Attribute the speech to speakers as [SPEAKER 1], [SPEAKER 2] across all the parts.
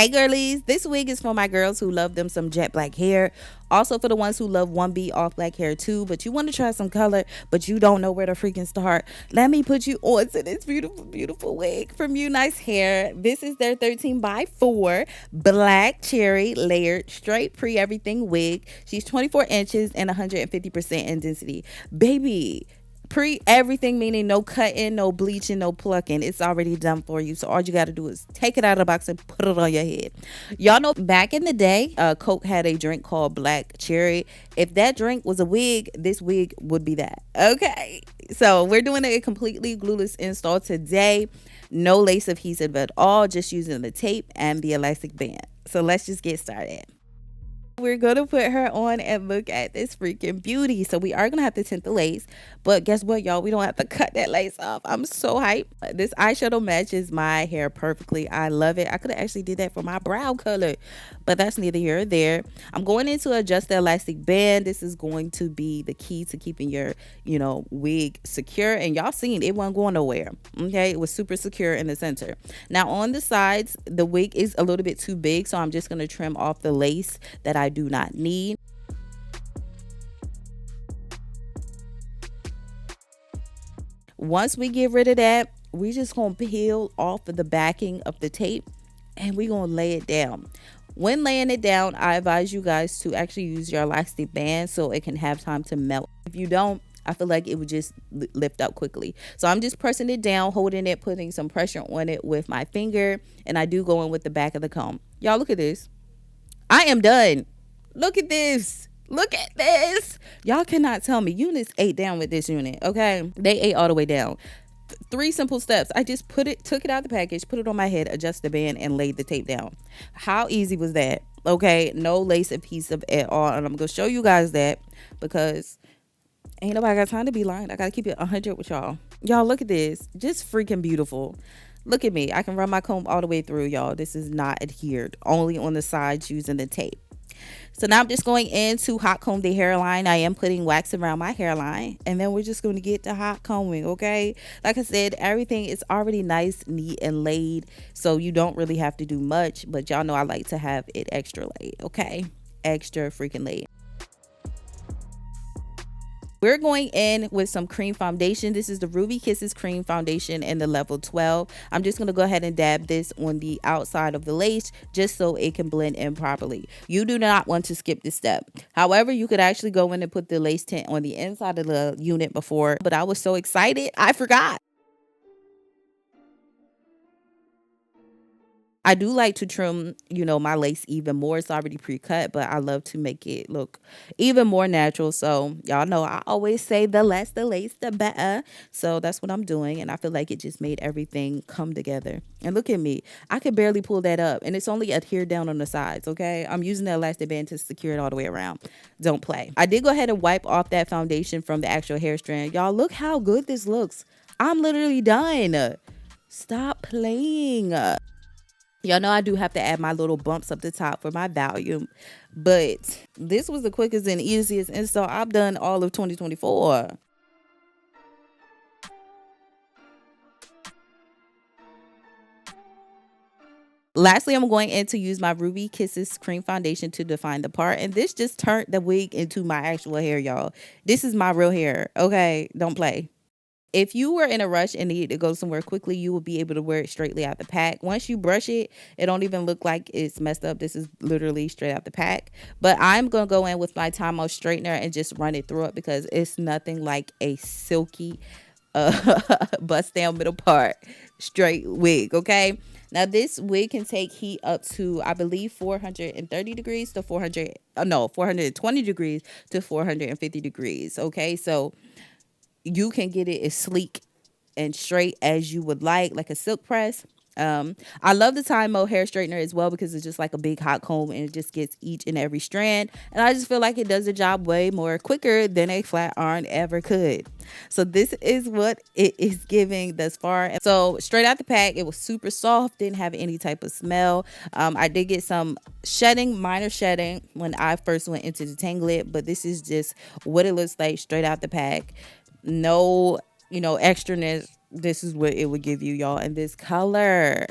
[SPEAKER 1] Hey girlies, this wig is for my girls who love them some jet black hair. Also for the ones who love 1B off black hair too, but you want to try some color, but you don't know where to freaking start. Let me put you on to this beautiful, beautiful wig from UNice Hair. This is their 13 by 4 black cherry layered straight pre everything wig. She's 24 inches and 150% in density. Baby, pre everything meaning no cutting, no bleaching, no plucking. It's already done for you. So all you got to do is take it out of the box and put it on your head. Y'all know back in the day, Coke had a drink called Black Cherry. If that drink was a wig, this wig would be that. Okay. So we're doing a completely glueless install today. No lace adhesive at all, just using the tape and the elastic band. So let's just get started. We're going to put her on and look at this freaking beauty. So we are going to have to tint the lace. But guess what, y'all? We don't have to cut that lace off. I'm so hyped. This eyeshadow matches my hair perfectly. I love it. I could have actually did that for my brow color. But that's neither here or there. I'm going in to adjust the elastic band. This is going to be the key to keeping your, wig secure. And y'all seen it wasn't going nowhere. Okay? It was super secure in the center. Now on the sides, the wig is a little bit too big. So I'm just going to trim off the lace that I do not need. Once we get rid of that, we just gonna peel off of the backing of the tape and we're gonna lay it down. When laying it down, I advise you guys to actually use your elastic band so it can have time to melt. If you don't, I feel like it would just lift up quickly. So I'm just pressing it down, holding it, putting some pressure on it with my finger, and I do go in with the back of the comb. Y'all look at this. I am done. Look at this. Look at this. Y'all cannot tell me UNice ate down with this unit. Okay, they ate all the way down. 3 simple steps. I just took it out of the package, put it on my head, adjust the band, and laid the tape down. How easy was that? Okay, no lace adhesive at all. And I'm gonna show you guys that because ain't nobody got time to be lying. I gotta keep it 100 with y'all. Y'all look at this. Just freaking beautiful. Look at me. I can run my comb all the way through, y'all. This is not adhered, only on the sides using the tape. So now I'm just going in to hot comb the hairline. I am putting wax around my hairline, and then we're just going to get to hot combing. Okay, like I said, everything is already nice, neat, and laid, so you don't really have to do much, but y'all know I like to have it extra laid. Okay, extra freaking laid. We're going in with some cream foundation. This is the Ruby Kisses cream foundation in the level 12. I'm just going to go ahead and dab this on the outside of the lace just so it can blend in properly. You do not want to skip this step. However, you could actually go in and put the lace tint on the inside of the unit before, but I was so excited, I forgot. I do like to trim, my lace even more. It's already pre-cut, but I love to make it look even more natural. So y'all know I always say the less the lace, the better. So that's what I'm doing. And I feel like it just made everything come together. And look at me. I could barely pull that up. And it's only adhered down on the sides, okay? I'm using the elastic band to secure it all the way around. Don't play. I did go ahead and wipe off that foundation from the actual hair strand. Y'all, look how good this looks. I'm literally done. Stop playing. Y'all know I do have to add my little bumps up the top for my volume, but this was the quickest and easiest install I've done all of 2024. Lastly, I'm going in to use my Ruby Kisses cream foundation to define the part, and this just turned the wig into my actual hair, y'all. This is my real hair, okay? Don't play. If you were in a rush and needed to go somewhere quickly, you will be able to wear it straightly out the pack. Once you brush it, it don't even look like it's messed up. This is literally straight out the pack. But I'm going to go in with my time out straightener and just run it through it because it's nothing like a silky bust down middle part straight wig, okay? Now this wig can take heat up to, I believe, 430 degrees to 420 degrees to 450 degrees, okay? So you can get it as sleek and straight as you would like a silk press. I love the Time Mode hair straightener as well because it's just like a big hot comb and it just gets each and every strand. And I just feel like it does the job way more quicker than a flat iron ever could. So this is what it is giving thus far. So straight out the pack, it was super soft, didn't have any type of smell. I did get some shedding, minor shedding when I first went into detangle it, but this is just what it looks like straight out the pack. No, extraness. This is what it would give you, y'all. And this color,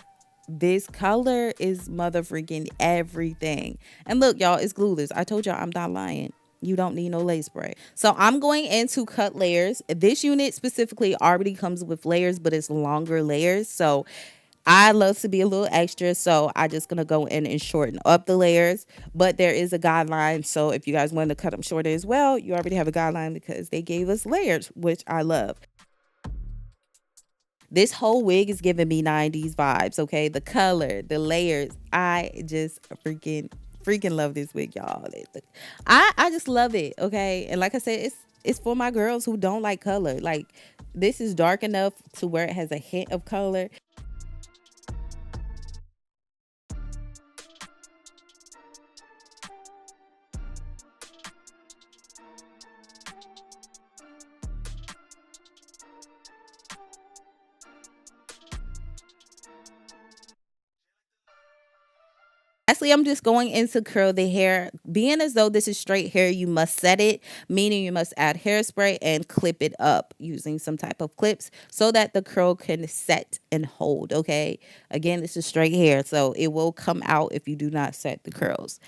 [SPEAKER 1] this color is mother freaking everything. And look, y'all, it's glueless. I told y'all I'm not lying. You don't need no lace spray. So I'm going in to cut layers. This unit specifically already comes with layers, but it's longer layers. So I love to be a little extra, so I just gonna go in and shorten up the layers. But there is a guideline, so if you guys want to cut them shorter as well, you already have a guideline because they gave us layers, which I love. This whole wig is giving me 90s vibes, okay? The color, the layers. I just freaking love this wig, y'all. I just love it, okay? And like I said, it's for my girls who don't like color. Like, this is dark enough to where it has a hint of color. Lastly, I'm just going in to curl the hair. Being as though this is straight hair, you must set it, meaning you must add hairspray and clip it up using some type of clips so that the curl can set and hold, okay? Again, this is straight hair, so it will come out if you do not set the curls.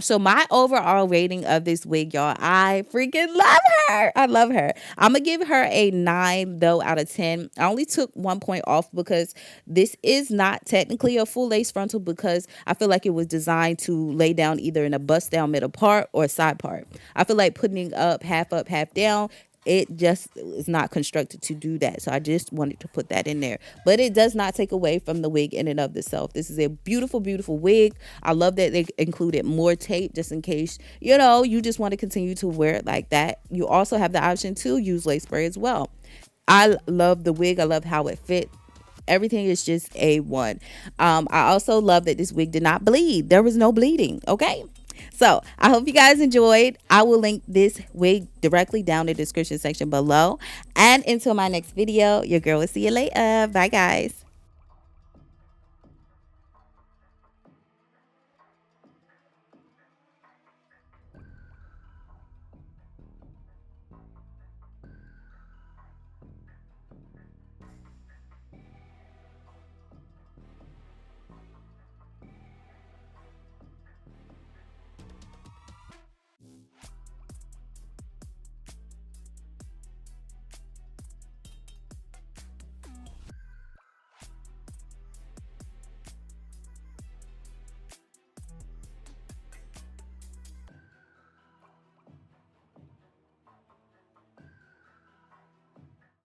[SPEAKER 1] So my overall rating of this wig, y'all, I freaking love her. I love her. I'm going to give her a 9, though, out of 10. I only took 1 point off because this is not technically a full lace frontal because I feel like it was designed to lay down either in a bust down middle part or side part. I feel like putting up, half down, it just is not constructed to do that. So I just wanted to put that in there. But it does not take away from the wig in and of itself. This is a beautiful, beautiful wig. I love that they included more tape just in case, you just want to continue to wear it like that. You also have the option to use lace spray as well. I love the wig. I love how it fit. Everything is just A1. I also love that this wig did not bleed. There was no bleeding, okay? So I hope you guys enjoyed. I will link this wig directly down in the description section below. And until my next video, your girl will see you later. Bye, guys.